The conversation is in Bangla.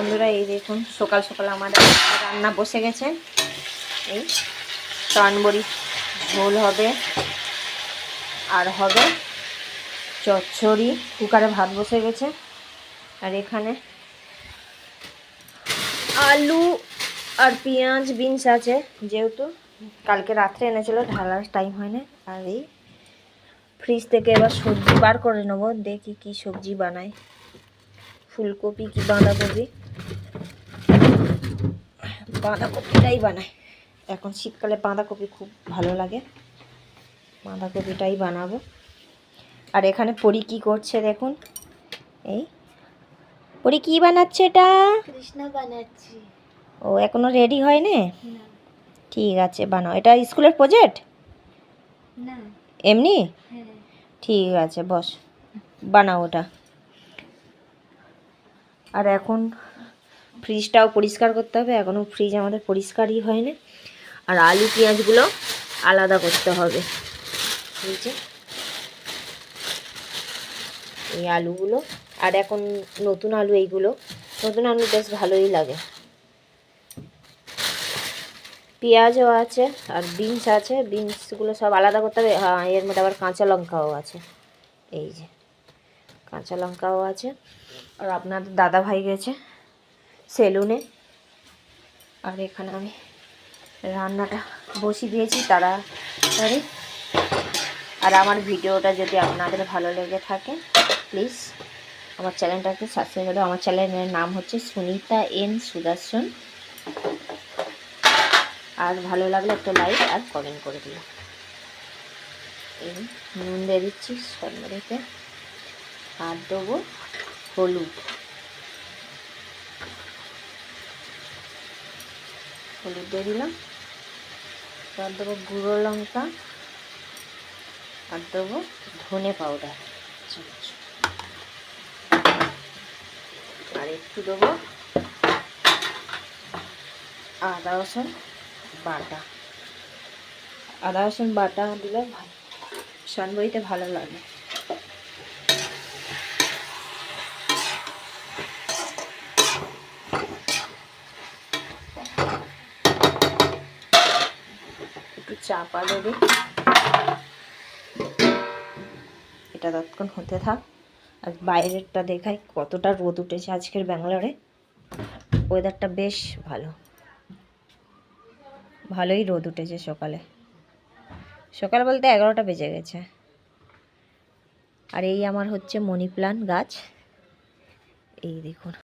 বন্ধুরা, এই দেখুন সকাল সকাল আমাদের রান্না বসে গেছে। এই প্রাণবড়ি ঝোল হবে, আর হবে চচ্চড়ি। কুকারে ভাত বসে গেছে, আর এখানে আলু আর পেঁয়াজ বিনস আছে, যেহেতু কালকে রাত্রে এনেছিল, ঢালার টাইম হয় না। আর এই ফ্রিজ থেকে এবার সবজি বার করে নেবো, দেখি কি সবজি বানাই। ফুলকপি কি বাঁধাকপি? বাঁধাকপিটাই বানাই, এখন শীতকালে বাঁধাকপি খুব ভালো লাগে, বাঁধাকপিটাই বানাবো। আর এখানে পরি কি করছে দেখুন, এই পরি কি বানাচ্ছে? এটা কৃষ্ণা বানাচ্ছি। ও এখনো রেডি হয়নি? ঠিক আছে, বানাও। এটা স্কুলের প্রজেক্ট না, এমনি? হ্যাঁ। ঠিক আছে, বস, বানাও ওটা। আর এখন ফ্রিজটাও পরিষ্কার করতে হবে, এখনও ফ্রিজ আমাদের পরিষ্কারই হয়নি। আর আলু পেঁয়াজগুলো আলাদা করতে হবে ফ্রিজে, এই আলুগুলো। আর এখন নতুন আলু, এইগুলো নতুন আলু বেশ ভালোই লাগে। পেঁয়াজও আছে আর বিনস আছে, বিনসগুলো সব আলাদা করতে হবে। হ্যাঁ, এর মধ্যে আবার কাঁচা লঙ্কাও আছে, এই যে কাঁচা লঙ্কাও আছে। আর আপনাদের দাদা ভাই গেছে সেলুনে। আর এখানে আমি রান্নাটা বসিয়ে দিয়েছি তাড়াতাড়ি। আর আমার ভিডিওটা যদি আপনাদের ভালো লেগে থাকে, প্লিজ আমার চ্যানেলটাকে সাবস্ক্রাইব করে। আমার চ্যানেলের নাম হচ্ছে সুনিতা এন সুদর্শন। আর ভালো লাগলে একটা লাইক আর কমেন্ট করে দিল। এই নুন দিয়ে দিচ্ছি সরমরিতে, আর দেবো হলুদ, হলুদ দিয়ে দিলাম। আর দেবো গুঁড়ো লঙ্কা, আর দেবো ধনে পাউডার, আর একটু দেবো আদা রসুন বাটা। আদা রসুন বাটা দিলে সনবইতে ভালো লাগে। একটু চাপা দেবে, এটা ততক্ষণ হতে থাক। আর বাইরেরটা দেখাই কতটা রোদ উঠেছে আজকের ব্যাঙ্গালোরে। ওয়েদারটা বেশ ভালোই রোদ উঠেছে সকালে, সকাল বলতে 11টা বেজে গেছে। আর এই আমার হচ্ছে মানি প্ল্যান্ট গাছ, এই দেখুন।